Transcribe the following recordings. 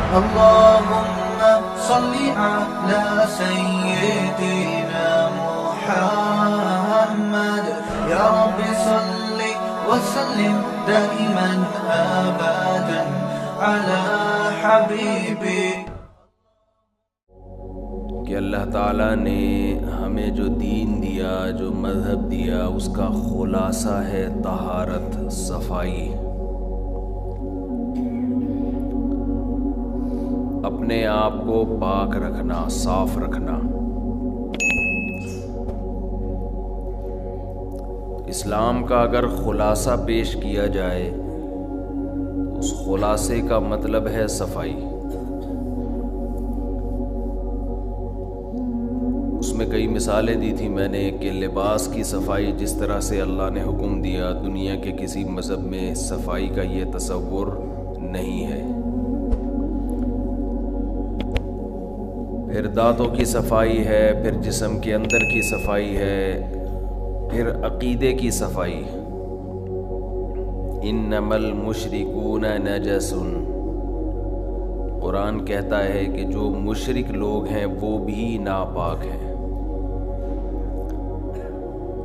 اللهم صل على سيدنا محمد يا رب صل وسلم دائما أبدا على حبيبك. کہ اللہ تعالیٰ نے ہمیں جو دین دیا، جو مذہب دیا، اس کا خلاصہ ہے طہارت، صفائی. اپنے آپ کو پاک رکھنا، صاف رکھنا. اسلام کا اگر خلاصہ پیش کیا جائے، اس خلاصے کا مطلب ہے صفائی. اس میں کئی مثالیں دی تھی میں نے کہ لباس کی صفائی جس طرح سے اللہ نے حکم دیا، دنیا کے کسی مذہب میں صفائی کا یہ تصور نہیں ہے. پھر دانتوں کی صفائی ہے، پھر جسم کے اندر کی صفائی ہے، پھر عقیدے کی صفائی. انما المشرکون نجس، قرآن کہتا ہے کہ جو مشرک لوگ ہیں وہ بھی ناپاک ہیں.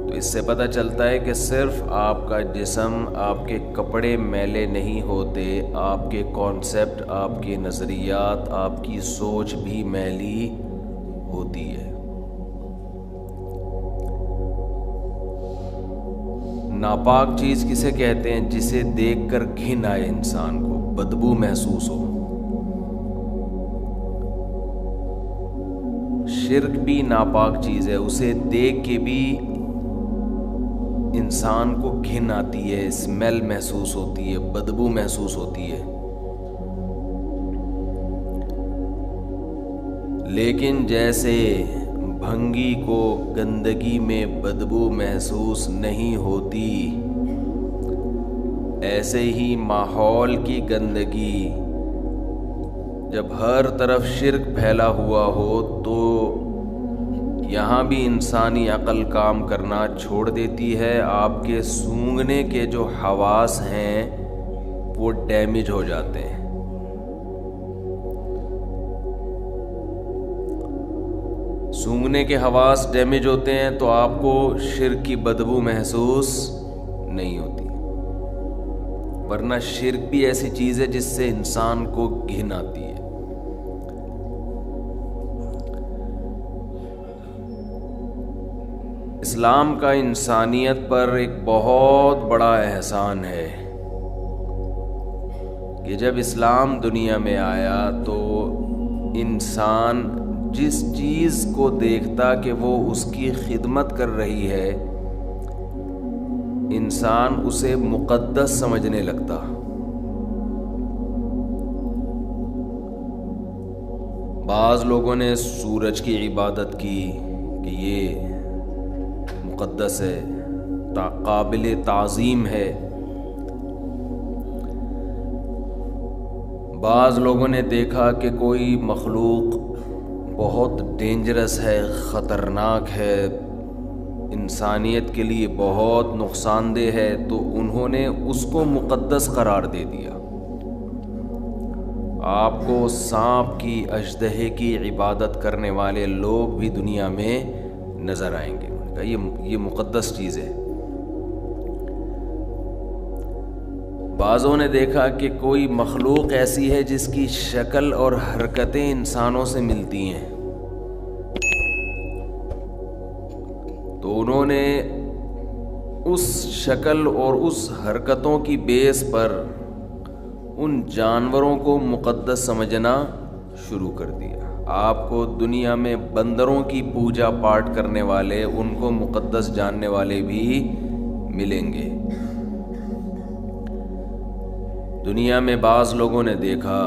تو اس سے پتہ چلتا ہے کہ صرف آپ کا جسم، آپ کے کپڑے میلے نہیں ہوتے، آپ کے کانسیپٹ، آپ کے نظریات، آپ کی سوچ بھی میلی ہوتی ہے. ناپاک چیز کسے کہتے ہیں؟ جسے دیکھ کر گھن آئے انسان کو، بدبو محسوس ہو. شرک بھی ناپاک چیز ہے، اسے دیکھ کے بھی انسان کو گھن آتی ہے، اسمیل محسوس ہوتی ہے، بدبو محسوس ہوتی ہے. لیکن جیسے بھنگی کو گندگی میں بدبو محسوس نہیں ہوتی، ایسے ہی ماحول کی گندگی جب ہر طرف شرک پھیلا ہوا ہو تو یہاں بھی انسانی عقل کام کرنا چھوڑ دیتی ہے. آپ کے سونگھنے کے جو حواس ہیں وہ ڈیمیج ہو جاتے ہیں. سونگھنے کے حواس ڈیمیج ہوتے ہیں تو آپ کو شرک کی بدبو محسوس نہیں ہوتی. ورنہ شرک بھی ایسی چیز ہے جس سے انسان کو گھن آتی ہے. اسلام کا انسانیت پر ایک بہت بڑا احسان ہے کہ جب اسلام دنیا میں آیا تو انسان جس چیز کو دیکھتا کہ وہ اس کی خدمت کر رہی ہے، انسان اسے مقدس سمجھنے لگتا. بعض لوگوں نے سورج کی عبادت کی کہ یہ مقدس ہے، قابل تعظیم ہے. بعض لوگوں نے دیکھا کہ کوئی مخلوق بہت ڈینجرس ہے، خطرناک ہے، انسانیت کے لیے بہت نقصان دہ ہے، تو انہوں نے اس کو مقدس قرار دے دیا. آپ کو سانپ کی، اژدہے کی عبادت کرنے والے لوگ بھی دنیا میں نظر آئیں گے. یہ مقدس چیز ہے. بعضوں نے دیکھا کہ کوئی مخلوق ایسی ہے جس کی شکل اور حرکتیں انسانوں سے ملتی ہیں، تو انہوں نے اس شکل اور اس حرکتوں کی بیس پر ان جانوروں کو مقدس سمجھنا شروع کر دیا. آپ کو دنیا میں بندروں کی پوجا پاٹ کرنے والے، ان کو مقدس جاننے والے بھی ملیں گے. دنیا میں بعض لوگوں نے دیکھا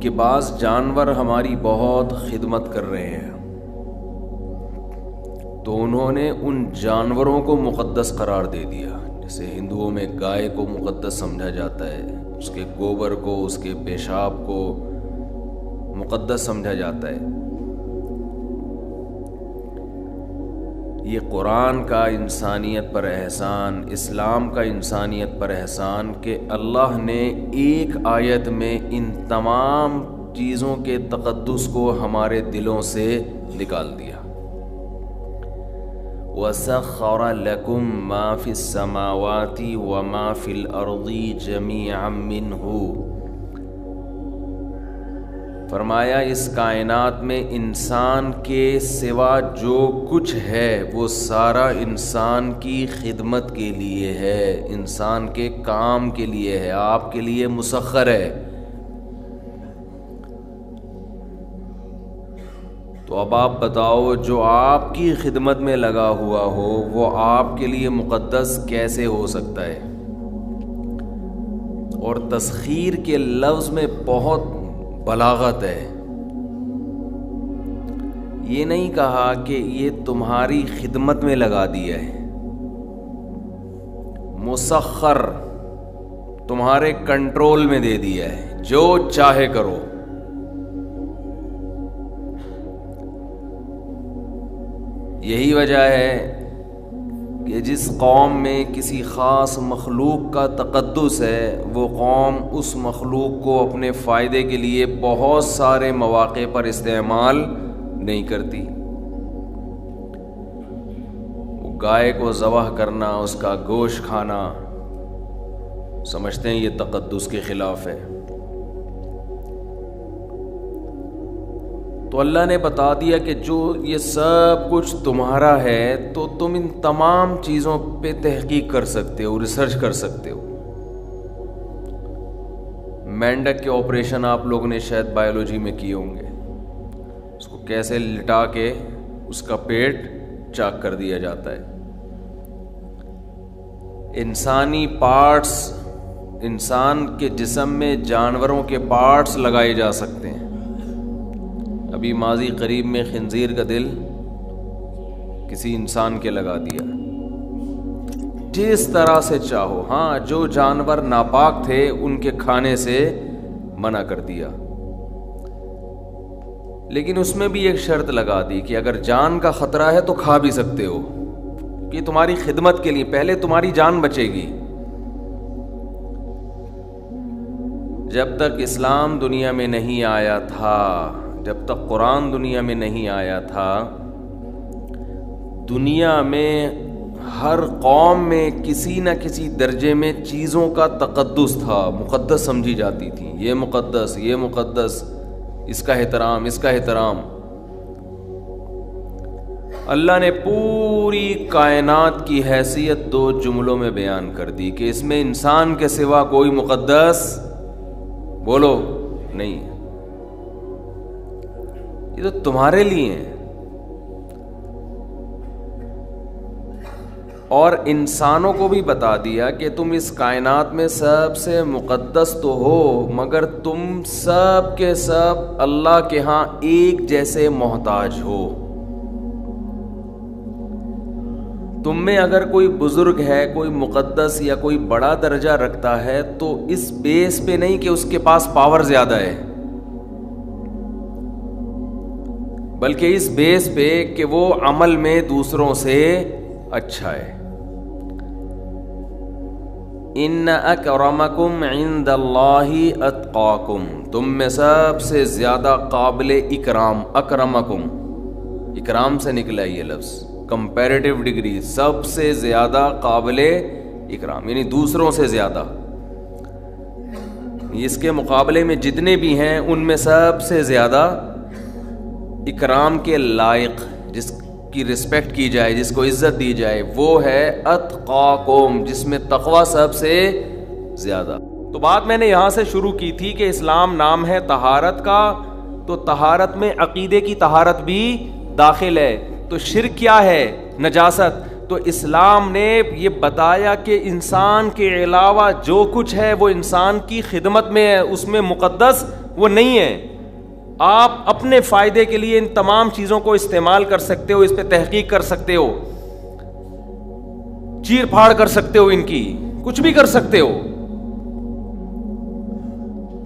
کہ بعض جانور ہماری بہت خدمت کر رہے ہیں، تو انہوں نے ان جانوروں کو مقدس قرار دے دیا. جیسے ہندوؤں میں گائے کو مقدس سمجھا جاتا ہے، اس کے گوبر کو، اس کے پیشاب کو مقدس سمجھا جاتا ہے. یہ قرآن کا انسانیت پر احسان، اسلام کا انسانیت پر احسان کہ اللہ نے ایک آیت میں ان تمام چیزوں کے تقدس کو ہمارے دلوں سے نکال دیا۔ وَسَخَّرَ لَكُم مَّا فِي السَّمَاوَاتِ وَمَا فِي الْأَرْضِ جَمِيعًا مِّنْهُ، فرمایا اس کائنات میں انسان کے سوا جو کچھ ہے وہ سارا انسان کی خدمت کے لیے ہے، انسان کے کام کے لیے ہے، آپ کے لیے مسخر ہے۔ تو اب آپ بتاؤ جو آپ کی خدمت میں لگا ہوا ہو وہ آپ کے لیے مقدس کیسے ہو سکتا ہے؟ اور تسخیر کے لفظ میں بہت بلاغت ہے۔ یہ نہیں کہا کہ یہ تمہاری خدمت میں لگا دیا ہے، مسخر تمہارے کنٹرول میں دے دیا ہے، جو چاہے کرو۔ یہی وجہ ہے کہ جس قوم میں کسی خاص مخلوق کا تقدس ہے وہ قوم اس مخلوق کو اپنے فائدے کے لیے بہت سارے مواقع پر استعمال نہیں کرتی۔ وہ گائے کو ذبح کرنا، اس کا گوشت کھانا، سمجھتے ہیں یہ تقدس کے خلاف ہے۔ تو اللہ نے بتا دیا کہ جو یہ سب کچھ تمہارا ہے تو تم ان تمام چیزوں پہ تحقیق کر سکتے ہو، ریسرچ کر سکتے ہو۔ مینڈک کے آپریشن آپ لوگوں نے شاید بایولوجی میں کیے ہوں گے، اس کو کیسے لٹا کے اس کا پیٹ چاک کر دیا جاتا ہے۔ انسانی پارٹس، انسان کے جسم میں جانوروں کے پارٹس لگائے جا سکتے ہیں۔ ابھی ماضی قریب میں خنزیر کا دل کسی انسان کے لگا دیا، جس طرح سے چاہو۔ ہاں، جو جانور ناپاک تھے ان کے کھانے سے منع کر دیا، لیکن اس میں بھی ایک شرط لگا دی کہ اگر جان کا خطرہ ہے تو کھا بھی سکتے ہو، کہ تمہاری خدمت کے لیے پہلے تمہاری جان بچے گی۔ جب تک اسلام دنیا میں نہیں آیا تھا، جب تک قرآن دنیا میں نہیں آیا تھا، دنیا میں ہر قوم میں کسی نہ کسی درجے میں چیزوں کا تقدس تھا، مقدس سمجھی جاتی تھی۔ یہ مقدس، یہ مقدس، اس کا احترام، اس کا احترام۔ اللہ نے پوری کائنات کی حیثیت 2 جملوں میں بیان کر دی کہ اس میں انسان کے سوا کوئی مقدس بولو نہیں، یہ تو تمہارے لیے ہیں۔ اور انسانوں کو بھی بتا دیا کہ تم اس کائنات میں سب سے مقدس تو ہو، مگر تم سب کے سب اللہ کے ہاں ایک جیسے محتاج ہو۔ تم میں اگر کوئی بزرگ ہے، کوئی مقدس یا کوئی بڑا درجہ رکھتا ہے تو اس بیس پہ نہیں کہ اس کے پاس پاور زیادہ ہے، بلکہ اس بیس پہ کہ وہ عمل میں دوسروں سے اچھا ہے۔ ان اکرمکم عند اللہ اتقاکم، تم میں سب سے زیادہ قابل اکرام، اکرمکم اکرام سے نکلا یہ لفظ، کمپیریٹیو ڈگری، سب سے زیادہ قابل اکرام یعنی دوسروں سے زیادہ، اس کے مقابلے میں جتنے بھی ہیں ان میں سب سے زیادہ اکرام کے لائق، جس کی رسپیکٹ کی جائے، جس کو عزت دی جائے، وہ ہے اتقاکم، جس میں تقوی سب سے زیادہ۔ تو بات میں نے یہاں سے شروع کی تھی کہ اسلام نام ہے طہارت کا، تو طہارت میں عقیدے کی طہارت بھی داخل ہے۔ تو شرک کیا ہے؟ نجاست۔ تو اسلام نے یہ بتایا کہ انسان کے علاوہ جو کچھ ہے وہ انسان کی خدمت میں ہے، اس میں مقدس وہ نہیں ہے۔ آپ اپنے فائدے کے لیے ان تمام چیزوں کو استعمال کر سکتے ہو، اس پہ تحقیق کر سکتے ہو، چیر پھاڑ کر سکتے ہو، ان کی کچھ بھی کر سکتے ہو۔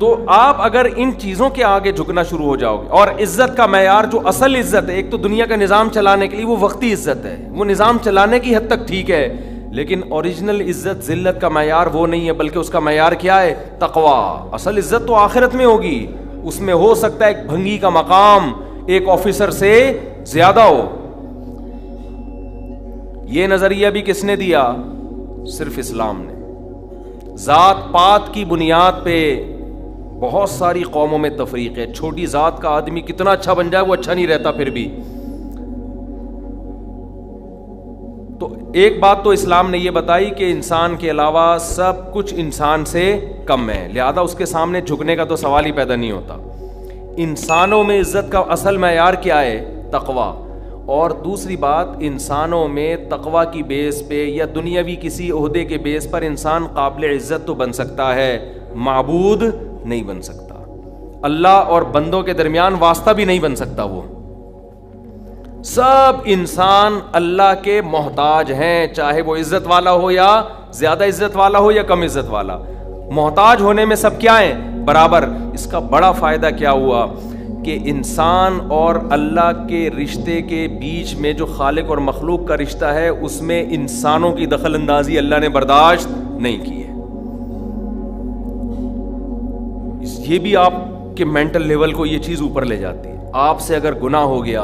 تو آپ اگر ان چیزوں کے آگے جھکنا شروع ہو جاؤ گے, اور عزت کا معیار جو اصل عزت ہے, ایک تو دنیا کا نظام چلانے کے لیے وہ وقتی عزت ہے, وہ نظام چلانے کی حد تک ٹھیک ہے, لیکن اوریجنل عزت ذلت کا معیار وہ نہیں ہے, بلکہ اس کا معیار کیا ہے؟ تقویٰ. اصل عزت تو آخرت میں ہوگی, اس میں ہو سکتا ہے ایک بھنگی کا مقام ایک آفیسر سے زیادہ ہو. یہ نظریہ بھی کس نے دیا؟ صرف اسلام نے. ذات پات کی بنیاد پہ بہت ساری قوموں میں تفریق ہے. چھوٹی ذات کا آدمی کتنا اچھا بن جائے وہ اچھا نہیں رہتا پھر بھی. تو ایک بات تو اسلام نے یہ بتائی کہ انسان کے علاوہ سب کچھ انسان سے کم ہے, لہذا اس کے سامنے جھکنے کا تو سوال ہی پیدا نہیں ہوتا. انسانوں میں عزت کا اصل معیار کیا ہے؟ تقویٰ. اور دوسری بات, انسانوں میں تقویٰ کی بیس پہ یا دنیاوی کسی عہدے کے بیس پر انسان قابل عزت تو بن سکتا ہے, معبود نہیں بن سکتا. اللہ اور بندوں کے درمیان واسطہ بھی نہیں بن سکتا. وہ سب انسان اللہ کے محتاج ہیں, چاہے وہ عزت والا ہو یا زیادہ عزت والا ہو یا کم عزت والا. محتاج ہونے میں سب کیا ہیں؟ برابر. اس کا بڑا فائدہ کیا ہوا کہ انسان اور اللہ کے رشتے کے بیچ میں جو خالق اور مخلوق کا رشتہ ہے اس میں انسانوں کی دخل اندازی اللہ نے برداشت نہیں کی ہے. یہ بھی آپ کے مینٹل لیول کو یہ چیز اوپر لے جاتی ہے. آپ سے اگر گناہ ہو گیا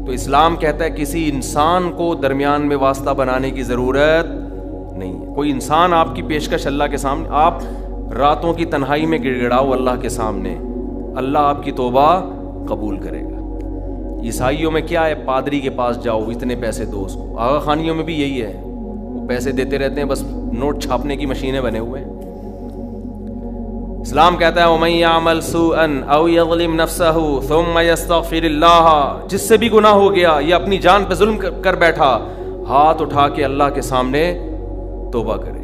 تو اسلام کہتا ہے کسی انسان کو درمیان میں واسطہ بنانے کی ضرورت نہیں ہے. کوئی انسان آپ کی پیشکش اللہ کے سامنے, آپ راتوں کی تنہائی میں گڑ گڑاؤ اللہ کے سامنے, اللہ آپ کی توبہ قبول کرے گا. عیسائیوں میں کیا ہے؟ پادری کے پاس جاؤ, اتنے پیسے دو اس کو. آغا خانیوں میں بھی یہی ہے, وہ پیسے دیتے رہتے ہیں, بس نوٹ چھاپنے کی مشینیں بنے ہوئے ہیں. اسلام کہتا ہے وَمَن يَعْمَلْ سُوءًا أَوْ يَظْلِمْ نَفْسَهُ ثُمَّ يَسْتَغْفِرِ اللَّهَ, جس سے بھی گناہ ہو گیا یا اپنی جان پہ ظلم کر بیٹھا, ہاتھ اٹھا کے اللہ کے سامنے توبہ کرے.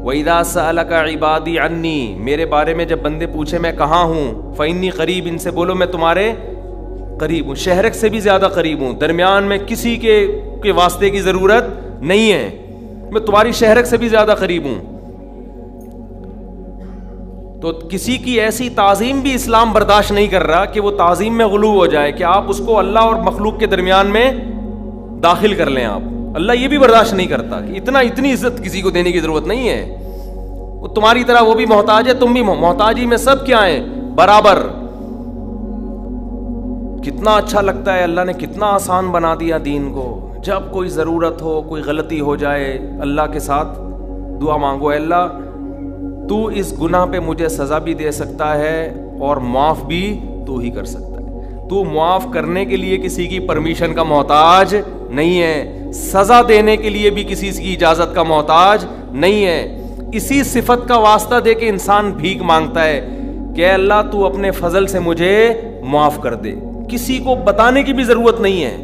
وَإِذَا سَأَلَكَ عِبَادِي عَنِّي, میرے بارے میں جب بندے پوچھے میں کہاں ہوں, فَإِنِّي قریب, ان سے بولو میں تمہارے قریب ہوں. شہرک سے بھی زیادہ قریب ہوں, درمیان میں کسی کے واسطے کی ضرورت نہیں ہے, میں تمہاری شہرک سے بھی زیادہ قریب ہوں. تو کسی کی ایسی تعظیم بھی اسلام برداشت نہیں کر رہا کہ وہ تعظیم میں غلو ہو جائے, کہ آپ اس کو اللہ اور مخلوق کے درمیان میں داخل کر لیں. آپ اللہ یہ بھی برداشت نہیں کرتا کہ اتنی عزت کسی کو دینے کی ضرورت نہیں ہے. وہ تمہاری طرح وہ بھی محتاج ہے, تم بھی محتاجی میں سب کیا ہیں؟ برابر. کتنا اچھا لگتا ہے, اللہ نے کتنا آسان بنا دیا دین کو. جب کوئی ضرورت ہو, کوئی غلطی ہو جائے, اللہ کے ساتھ دعا مانگو, اے اللہ تو اس گناہ پہ مجھے سزا بھی دے سکتا ہے اور معاف بھی تو ہی کر سکتا ہے. تو معاف کرنے کے لیے کسی کی پرمیشن کا محتاج نہیں ہے, سزا دینے کے لیے بھی کسی کی اجازت کا محتاج نہیں ہے. اسی صفت کا واسطہ دے کے انسان بھیک مانگتا ہے کہ اے اللہ تو اپنے فضل سے مجھے معاف کر دے. کسی کو بتانے کی بھی ضرورت نہیں ہے.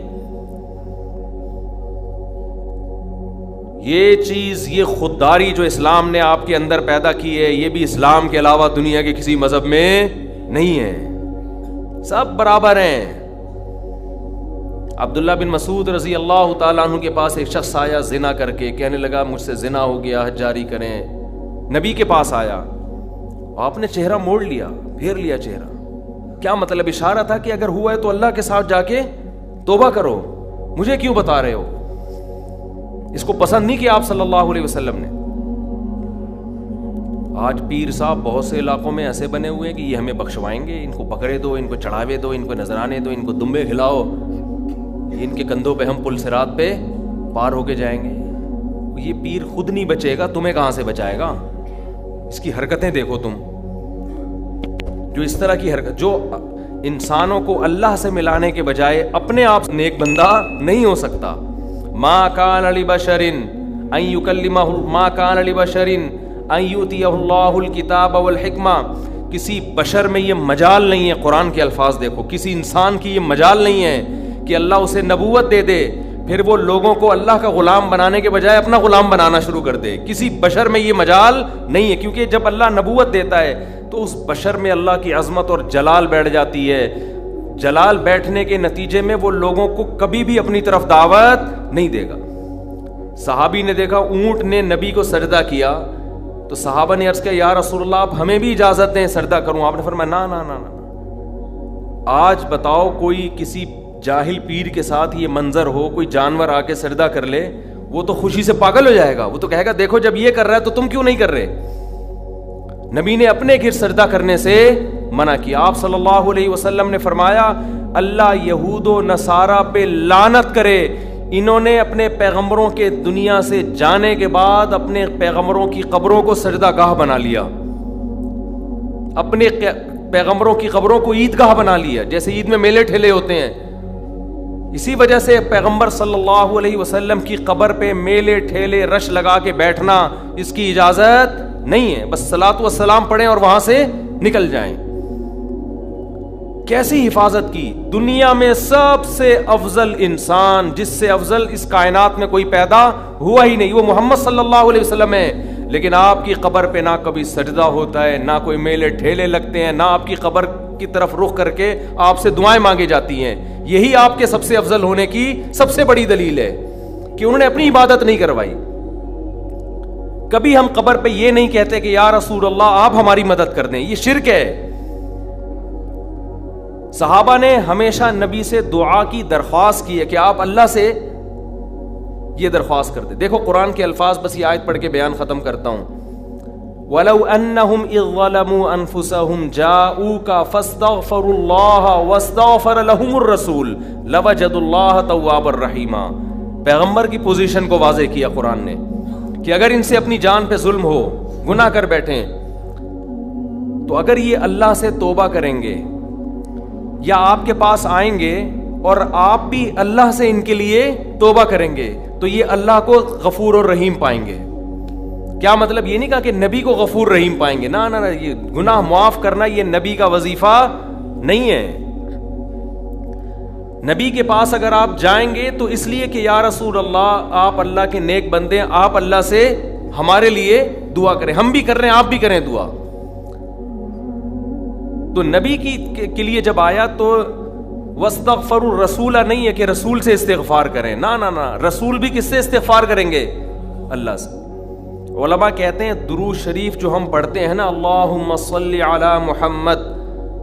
یہ چیز, یہ خودداری جو اسلام نے آپ کے اندر پیدا کی ہے, یہ بھی اسلام کے علاوہ دنیا کے کسی مذہب میں نہیں ہے. سب برابر ہیں. عبداللہ بن مسعود رضی اللہ تعالیٰ عنہ کے پاس ایک شخص آیا زنا کر کے, کہنے لگا مجھ سے زنا ہو گیا, حج جاری کریں. نبی کے پاس آیا, آپ نے چہرہ موڑ لیا, پھیر لیا چہرہ. کیا مطلب؟ اشارہ تھا کہ اگر ہوا ہے تو اللہ کے ساتھ جا کے توبہ کرو, مجھے کیوں بتا رہے ہو. اس کو پسند نہیں کیا آپ صلی اللہ علیہ وسلم نے. آج پیر صاحب بہت سے علاقوں میں ایسے بنے ہوئے ہیں کہ یہ ہمیں بخشوائیں گے, ان کو بکرے دو, ان کو چڑھاوے دو, ان کو نذرانے دو, ان کو دمبے کھلاؤ, ان کے کندھوں پہ ہم پل صراط پہ پار ہو کے جائیں گے. یہ پیر خود نہیں بچے گا, تمہیں کہاں سے بچائے گا. اس کی حرکتیں دیکھو تم, جو اس طرح کی حرکت, جو انسانوں کو اللہ سے ملانے کے بجائے اپنے آپ نیک بندہ نہیں ہو سکتا. ما کان لبشر ان یکلمہ, ما کان لبشر ان یؤتیہ اللہ الکتاب والحکمہ. کسی بشر میں یہ مجال نہیں ہے, قرآن کے الفاظ دیکھو, کسی انسان کی یہ مجال نہیں ہے کہ اللہ اسے نبوت دے دے پھر وہ لوگوں کو اللہ کا غلام بنانے کے بجائے اپنا غلام بنانا شروع کر دے. کسی بشر میں یہ مجال نہیں ہے, کیونکہ جب اللہ نبوت دیتا ہے تو اس بشر میں اللہ کی عظمت اور جلال بیٹھ جاتی ہے. جلال بیٹھنے کے نتیجے میں وہ لوگوں کو کبھی بھی اپنی طرف دعوت نہیں دے گا. صحابی نے دیکھا اونٹ نے نبی کو سجدہ کیا تو صحابہ نے عرض کیا یا رسول اللہ آپ ہمیں بھی اجازت دیں سجدہ کروں. آپ نے فرمایا نا نا نا نا. آج بتاؤ کوئی کسی جاہل پیر کے ساتھ یہ منظر ہو, کوئی جانور آ کے سجدہ کر لے, وہ تو خوشی سے پاگل ہو جائے گا. وہ تو کہے گا دیکھو جب یہ کر رہا ہے تو تم کیوں نہیں کر رہے. نبی نے اپنے گھر سجدہ کرنے سے منع کیا. آپ صلی اللہ علیہ وسلم نے فرمایا اللہ یہود و نصارہ پہ لعنت کرے, انہوں نے اپنے پیغمبروں کے دنیا سے جانے کے بعد اپنے پیغمبروں کی قبروں کو سجدہ گاہ بنا لیا, اپنے پیغمبروں کی قبروں کو عیدگاہ بنا لیا, جیسے عید میں میلے ٹھیلے ہوتے ہیں. اسی وجہ سے پیغمبر صلی اللہ علیہ وسلم کی قبر پہ میلے ٹھیلے رش لگا کے بیٹھنا اس کی اجازت نہیں ہے. بس صلاۃ و سلام پڑھیں اور وہاں سے نکل جائیں. کیسی حفاظت کی. دنیا میں سب سے افضل انسان, جس سے افضل اس کائنات میں کوئی پیدا ہوا ہی نہیں, وہ محمد صلی اللہ علیہ وسلم ہے. لیکن آپ کی قبر پہ نہ کبھی سجدہ ہوتا ہے, نہ کوئی میلے ٹھیلے لگتے ہیں, نہ آپ کی قبر کی طرف رخ کر کے آپ سے دعائیں مانگی جاتی ہیں. یہی آپ کے سب سے افضل ہونے کی سب سے بڑی دلیل ہے کہ انہوں نے اپنی عبادت نہیں کروائی. کبھی ہم قبر پہ یہ نہیں کہتے کہ یا رسول اللہ آپ ہماری مدد کر دیں, یہ شرک ہے. صحابہ نے ہمیشہ نبی سے دعا کی درخواست کی ہے کہ آپ اللہ سے یہ درخواست کرتے. دیکھو قرآن کے الفاظ, بس یہ آیت پڑھ کے بیان ختم کرتا ہوں. وَلَوْ أَنَّهُمْ إِذْ ظَلَمُوا أَنفُسَهُمْ جَاءُوكَ فَاسْتَغْفَرُوا اللَّهَ وَاسْتَغْفَرَ لَهُمُ الرَّسُولُ لَوَجَدُوا اللَّهَ تَوَّابًا رَحِيمًا. پیغمبر کی پوزیشن کو واضح کیا قرآن نے کہ اگر ان سے اپنی جان پہ ظلم ہو, گناہ کر بیٹھیں, تو اگر یہ اللہ سے توبہ کریں گے یا آپ کے پاس آئیں گے اور آپ بھی اللہ سے ان کے لیے توبہ کریں گے تو یہ اللہ کو غفور اور رحیم پائیں گے. کیا مطلب؟ یہ نہیں کہا کہ نبی کو غفور رحیم پائیں گے, نہ نہ, یہ گناہ معاف کرنا یہ نبی کا وظیفہ نہیں ہے. نبی کے پاس اگر آپ جائیں گے تو اس لیے کہ یا رسول اللہ آپ اللہ کے نیک بندے, آپ اللہ سے ہمارے لیے دعا کریں. ہم بھی کر رہے ہیں, آپ بھی کریں دعا. تو نبی کے لیے جب آیا تو وَاسْتَغْفَرُوا الرَّسُولَ نہیں ہے کہ رسول سے استغفار کریں, نہ نہ نہ, رسول بھی کس سے استغفار کریں گے؟ اللہ سے. علماء کہتے ہیں درود شریف جو ہم پڑھتے ہیں نا, اللہم صلی علی محمد,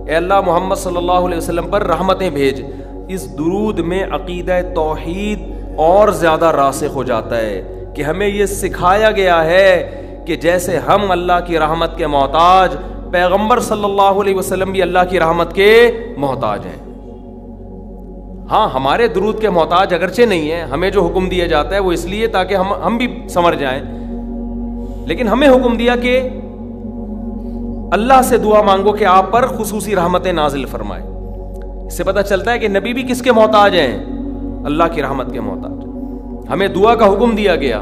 اے اللہ محمد صلی اللہ علیہ وسلم پر رحمتیں بھیج, اس درود میں عقیدہ توحید اور زیادہ راسخ ہو جاتا ہے کہ ہمیں یہ سکھایا گیا ہے کہ جیسے ہم اللہ کی رحمت کے محتاج, پیغمبر صلی اللہ علیہ وسلم بھی اللہ کی رحمت کے محتاج ہیں. ہاں ہمارے درود کے محتاج اگرچہ نہیں ہیں, ہمیں جو حکم دیا جاتا ہے وہ اس لیے تاکہ ہم بھی سمر جائیں, لیکن ہمیں حکم دیا کہ اللہ سے دعا مانگو کہ آپ پر خصوصی رحمتیں نازل فرمائے. اس سے پتہ چلتا ہے کہ نبی بھی کس کے محتاج ہیں؟ اللہ کی رحمت کے محتاج. ہمیں دعا کا حکم دیا گیا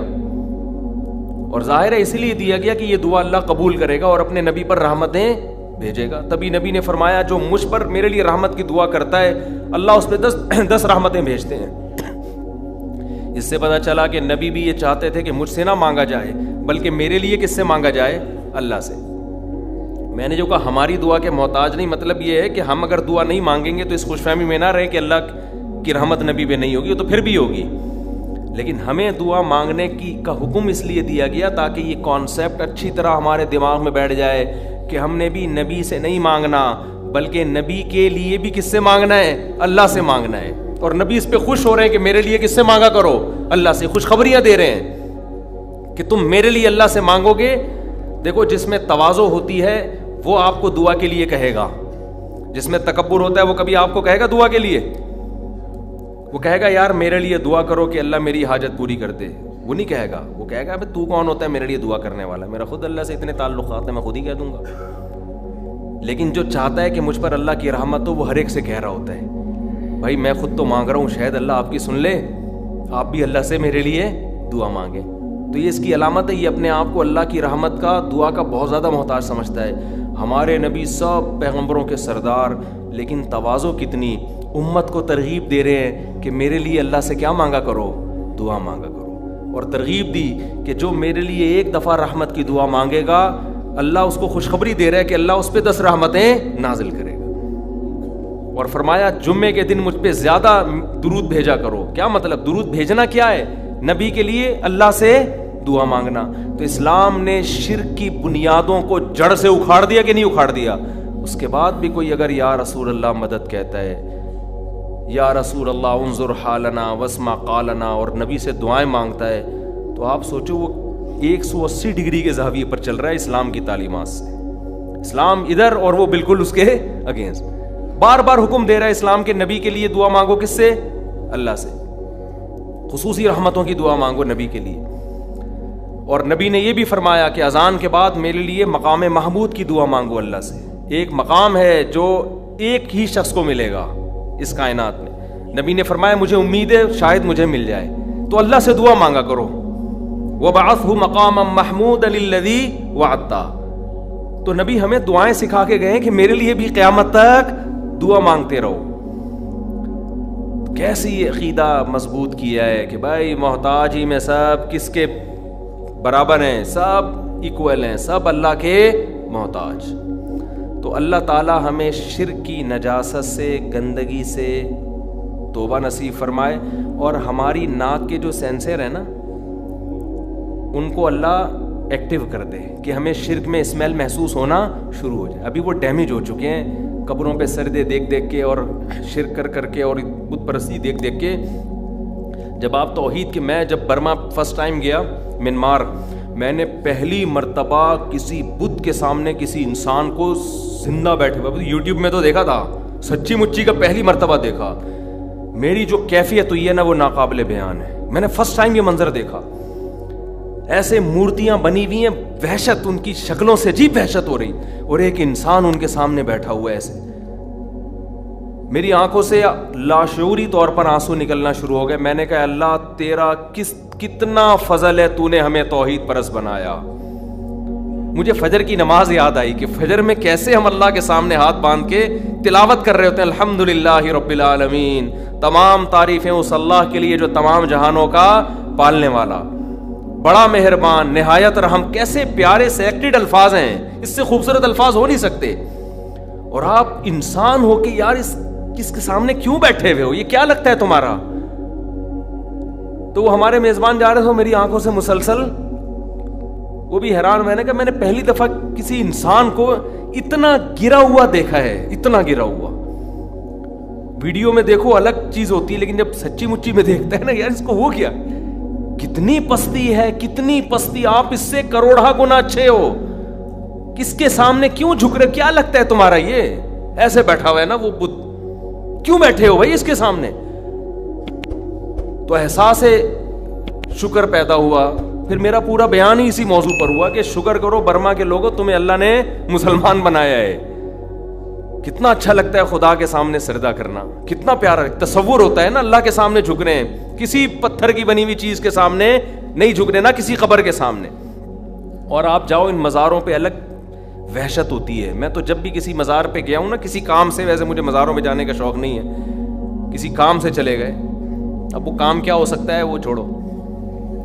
اور ظاہر ہے اسی لیے دیا گیا کہ یہ دعا اللہ قبول کرے گا اور اپنے نبی پر رحمتیں بھیجے گا. تبھی نبی نے فرمایا جو مجھ پر میرے لیے رحمت کی دعا کرتا ہے اللہ اس پہ 10 رحمتیں بھیجتے ہیں. اس سے پتہ چلا کہ نبی بھی یہ چاہتے تھے کہ مجھ سے نہ مانگا جائے بلکہ میرے لیے کس سے مانگا جائے؟ اللہ سے. میں نے جو کہا ہماری دعا کے محتاج نہیں, مطلب یہ ہے کہ ہم اگر دعا نہیں مانگیں گے تو اس خوش فہمی میں نہ رہے کہ اللہ کی رحمت نبی پہ نہیں ہوگی, تو پھر بھی ہوگی. لیکن ہمیں دعا مانگنے کا حکم اس لیے دیا گیا تاکہ یہ کانسیپٹ اچھی طرح ہمارے دماغ میں بیٹھ جائے کہ ہم نے بھی نبی سے نہیں مانگنا بلکہ نبی کے لیے بھی کس سے مانگنا ہے؟ اللہ سے مانگنا ہے. اور نبی اس پہ خوش ہو رہے ہیں کہ میرے لیے کس سے مانگا کرو؟ اللہ سے. خوشخبریاں دے رہے ہیں کہ تم میرے لیے اللہ سے مانگو گے. دیکھو جس میں تواضع ہوتی ہے وہ آپ کو دعا کے لیے کہے گا, جس میں تکبر ہوتا ہے وہ کبھی آپ کو کہے گا دعا کے لیے؟ وہ کہے گا یار میرے لیے دعا کرو کہ اللہ میری حاجت پوری کر دے. وہ نہیں کہے گا, وہ کہے گا ابے تو کون ہوتا ہے میرے لیے دعا کرنے والا؟ میرا خود اللہ سے اتنے تعلقات ہیں, میں خود ہی کہہ دوں گا. لیکن جو چاہتا ہے کہ مجھ پر اللہ کی رحمت ہو وہ ہر ایک سے کہہ رہا ہوتا ہے بھائی میں خود تو مانگ رہا ہوں, شاید اللہ آپ کی سن لے, آپ بھی اللہ سے میرے لیے دعا مانگیں. تو یہ اس کی علامت ہے, یہ اپنے آپ کو اللہ کی رحمت کا, دعا کا بہت زیادہ محتاج سمجھتا ہے. ہمارے نبی سب پیغمبروں کے سردار, لیکن تواضع کتنی, امت کو ترغیب دے رہے ہیں کہ میرے لیے اللہ سے کیا مانگا کرو؟ دعا مانگا کرو. اور ترغیب دی کہ جو میرے لیے ایک دفعہ رحمت کی دعا مانگے گا اللہ اس کو خوشخبری دے رہا ہے کہ اللہ اس پہ 10 رحمتیں نازل کرے گا. اور فرمایا جمعے کے دن مجھ پہ زیادہ درود بھیجا کرو. کیا مطلب؟ درود بھیجنا کیا ہے؟ نبی کے لیے اللہ سے دعا مانگنا. تو اسلام نے شرک کی بنیادوں کو جڑ سے اکھاڑ دیا کہ نہیں اکھاڑ دیا؟ اس کے بعد بھی کوئی اگر یا رسول اللہ مدد کہتا ہے، یا رسول اللہ انظر حالنا واسمع قالنا، اور نبی سے دعائیں مانگتا ہے، تو آپ سوچو وہ 180 ڈگری کے زاویے پر چل رہا ہے اسلام کی تعلیمات سے. اسلام ادھر اور وہ بالکل اس کے اگینسٹ. بار بار حکم دے رہا ہے اسلام کے نبی کے لیے دعا مانگو، کس سے؟ اللہ سے. خصوصی رحمتوں کی دعا مانگو نبی کے لیے. اور نبی نے یہ بھی فرمایا کہ اذان کے بعد میرے لیے مقام محمود کی دعا مانگو اللہ سے. ایک مقام ہے جو ایک ہی شخص کو ملے گا اس کائنات میں. نبی نے فرمایا مجھے امید ہے شاید مجھے مل جائے، تو اللہ سے دعا مانگا کرو. وَبَعَثْهُ مَقَامًا مَحْمُودًا لِلَّذِي وَعَدتَّ. تو نبی ہمیں دعائیں سکھا کے گئے کہ میرے لیے بھی قیامت تک دعا مانگتے رہو. کیسی عقیدہ مضبوط کیا ہے کہ بھائی محتاج ہی میں سب کس کے برابر ہیں، سب ایکول ہیں، سب اللہ کے محتاج. تو اللہ تعالی ہمیں شرک کی نجاست سے، گندگی سے توبہ نصیب فرمائے، اور ہماری ناک کے جو سینسر ہیں نا ان کو اللہ ایکٹیو کر دے کہ ہمیں شرک میں اسمیل محسوس ہونا شروع ہو جائے. ابھی وہ ڈیمیج ہو چکے ہیں قبروں پہ سردے دیکھ دیکھ کے اور شرک کر کر کے اور بت پرستی دیکھ دیکھ کے. جب آپ توحید کے، میں جب برما فرسٹ ٹائم گیا منمار، میں نے پہلی مرتبہ کسی بت کے سامنے کسی انسان کو زندہ بیٹھے ہوئے، یوٹیوب میں تو دیکھا تھا، سچی مچی کا پہلی مرتبہ دیکھا. میری جو کیفیت ہوئی ہے نا وہ ناقابل بیان ہے. میں نے فرسٹ ٹائم یہ منظر دیکھا. ایسے مورتیاں بنی ہوئی ہیں، وحشت ان کی شکلوں سے عجیب وحشت ہو رہی، اور ایک انسان ان کے سامنے بیٹھا ہوا ہے. ایسے میری آنکھوں سے لاشعوری طور پر آنسو نکلنا شروع ہو گئے. میں نے کہا اللہ تیرا کتنا فضل ہے، تو نے ہمیں توحید پرست بنایا. مجھے فجر کی نماز یاد آئی کہ فجر میں کیسے ہم اللہ کے سامنے ہاتھ باندھ کے تلاوت کر رہے ہوتے ہیں، الحمدللہ رب العالمین، تمام تعریفیں اس اللہ کے لیے جو تمام جہانوں کا پالنے والا، بڑا مہربان، نہایت رحم. کیسے پیارے سلیکٹڈ الفاظ ہیں، اس سے خوبصورت الفاظ ہو نہیں سکتے. اور آپ انسان ہو کہ یار اس کے سامنے کیوں بیٹھے ہوئے ہو، یہ کیا لگتا ہے تمہارا؟ تو وہ ہمارے میزبان جا رہے تھے، میری آنکھوں سے مسلسل، وہ بھی حیران. میں نے کہا میں نے پہلی دفعہ کسی انسان کو اتنا گرا ہوا دیکھا ہے، اتنا گرا ہوا. ویڈیو میں دیکھو الگ چیز ہوتی ہے، لیکن جب سچی مچی میں دیکھتا ہے نا یار اس کو ہو گیا، کتنی پستی ہے، کتنی پستی. آپ اس سے کروڑا گنا اچھے ہو، کس کے سامنے کیوں جھک رہے؟ کیا لگتا ہے تمہارا یہ ایسے بیٹھا ہوا ہے نا وہ بت، کیوں بیٹھے ہو بھائی اس کے سامنے؟ تو احساس شکر پیدا ہوا. پھر میرا پورا بیان ہی اسی موضوع پر ہوا کہ شکر کرو برما کے لوگوں، تمہیں اللہ نے مسلمان بنایا ہے. کتنا اچھا لگتا ہے خدا کے سامنے سجدہ کرنا، کتنا پیارا تصور ہوتا ہے نا اللہ کے سامنے جھک رہے ہیں. کسی پتھر کی بنی ہوئی چیز کے سامنے نہیں جھک رہے، نہ کسی قبر کے سامنے. اور آپ جاؤ ان مزاروں پہ، الگ وحشت ہوتی ہے. میں تو جب بھی کسی مزار پہ گیا ہوں نا کسی کام سے، ویسے مجھے مزاروں میں جانے کا شوق نہیں ہے، کسی کام سے چلے گئے، اب وہ کام کیا ہو سکتا ہے وہ چھوڑو،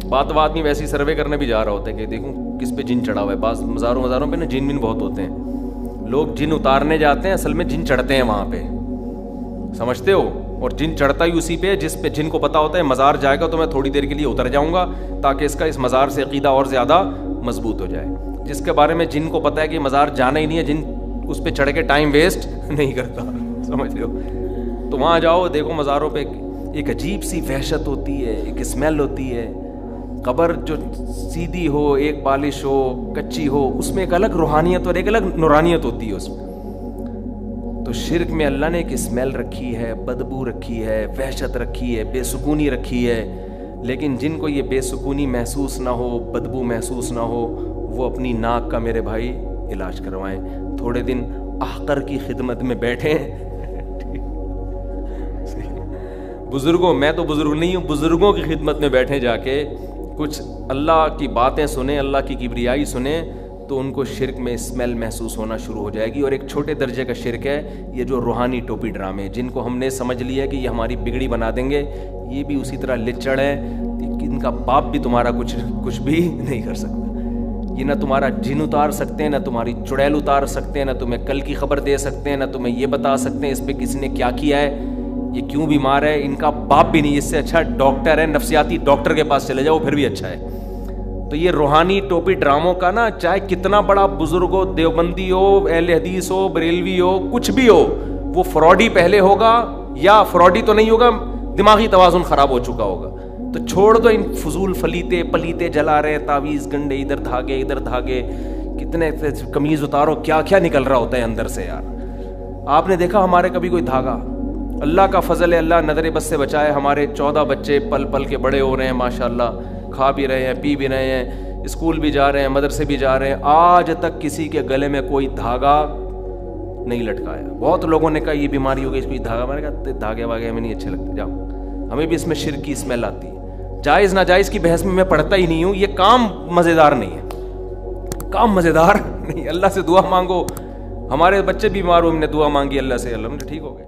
بات آدمی ویسے سروے کرنے بھی جا رہا ہوتا ہے کہ دیکھوں کس پہ جن چڑھا ہوا ہے. بعض مزاروں پہ نا جن بہت ہوتے ہیں، لوگ جن اتارنے جاتے ہیں، اصل میں جن چڑھتے ہیں وہاں پہ، سمجھتے ہو؟ اور جن چڑھتا ہی اسی پہ جس پہ جن کو پتا ہوتا ہے مزار جائے گا تو میں تھوڑی دیر کے لیے اتر جاؤں گا تاکہ اس کا اس مزار سے عقیدہ اور زیادہ مضبوط ہو جائے. جس کے بارے میں جن کو پتا ہے کہ مزار جانا ہی نہیں ہے، جن اس پہ چڑھ کے ٹائم ویسٹ نہیں کرتا، سمجھ رہے ہو؟ تو وہاں جاؤ دیکھو مزاروں پہ ایک عجیب سی وحشت ہوتی ہے، ایک اسمیل ہوتی ہے. قبر جو سیدھی ہو، ایک پالش ہو، کچی ہو، اس میں ایک الگ روحانیت اور ایک الگ نورانیت ہوتی ہے اس میں. تو شرک میں اللہ نے ایک اسمیل رکھی ہے، بدبو رکھی ہے، وحشت رکھی ہے، بے سکونی رکھی ہے. لیکن جن کو یہ بے سکونی محسوس نہ ہو، بدبو محسوس نہ ہو، وہ اپنی ناک کا میرے بھائی علاج کروائیں. تھوڑے دن احقر کی خدمت میں بیٹھیں. بزرگوں، میں تو بزرگ نہیں ہوں، بزرگوں کی خدمت میں بیٹھیں، جا کے کچھ اللہ کی باتیں سنیں، اللہ کی کبریائی سنیں، تو ان کو شرک میں اسمیل محسوس ہونا شروع ہو جائے گی. اور ایک چھوٹے درجے کا شرک ہے یہ جو روحانی ٹوپی ڈرامے، جن کو ہم نے سمجھ لیا کہ یہ ہماری بگڑی بنا دیں گے. یہ بھی اسی طرح لچڑ ہے، ان کا باپ بھی تمہارا کچھ بھی نہیں کر سکتا. یہ نہ تمہارا جن اتار سکتے ہیں، نہ تمہاری چڑیل اتار سکتے ہیں، نہ تمہیں کل کی خبر دے سکتے ہیں، نہ تمہیں یہ بتا سکتے ہیں اس پہ کسی نے کیا کیا ہے، یہ کیوں بیمار ہے. ان کا باپ بھی نہیں. اس سے اچھا ڈاکٹر ہے، نفسیاتی ڈاکٹر کے پاس چلے جاؤ، پھر بھی اچھا ہے. تو تو یہ روحانی ٹوپی ڈراموں کا نا، چاہے کتنا بڑا بزرگ ہو، دیوبندی ہو، اہل حدیث ہو، بریلوی ہو، کچھ بھی ہو، وہ فراڈی پہلے ہوگا، یا فراڈی تو نہیں ہوگا، دماغی توازن خراب ہو چکا ہوگا. تو چھوڑ دو ان فضول پلیتے جلا رہے تعویذ گنڈے، ادھر دھاگے، کتنے قمیض اتارو، کیا کیا نکل رہا ہوتا ہے اندر سے یار. آپ نے دیکھا ہمارے کبھی کوئی دھاگا؟ اللہ کا فضل ہے، اللہ نظر بد سے بچائے. ہمارے 14 بچے پل پل کے بڑے ہو رہے ہیں ماشاءاللہ، کھا بھی رہے ہیں، پی بھی رہے ہیں، اسکول بھی جا رہے ہیں، مدرسے بھی جا رہے ہیں. آج تک کسی کے گلے میں کوئی دھاگا نہیں لٹکایا. بہت لوگوں نے کہا یہ بیماری ہو گئی، اس کو دھاگا. میں نے کہا دھاگے واگے ہمیں نہیں اچھے لگتے، جاؤ، ہمیں بھی اس میں شرک کی اسمیل آتی ہے. جائز ناجائز کی بحث میں پڑھتا ہی نہیں ہوں. یہ کام مزیدار نہیں ہے، کام مزیدار نہیں. اللہ سے دعا مانگو. ہمارے بچے بھی بیمار ہوئے، ہم نے دعا مانگی اللہ سے، اللہ ٹھیک ہو گئے.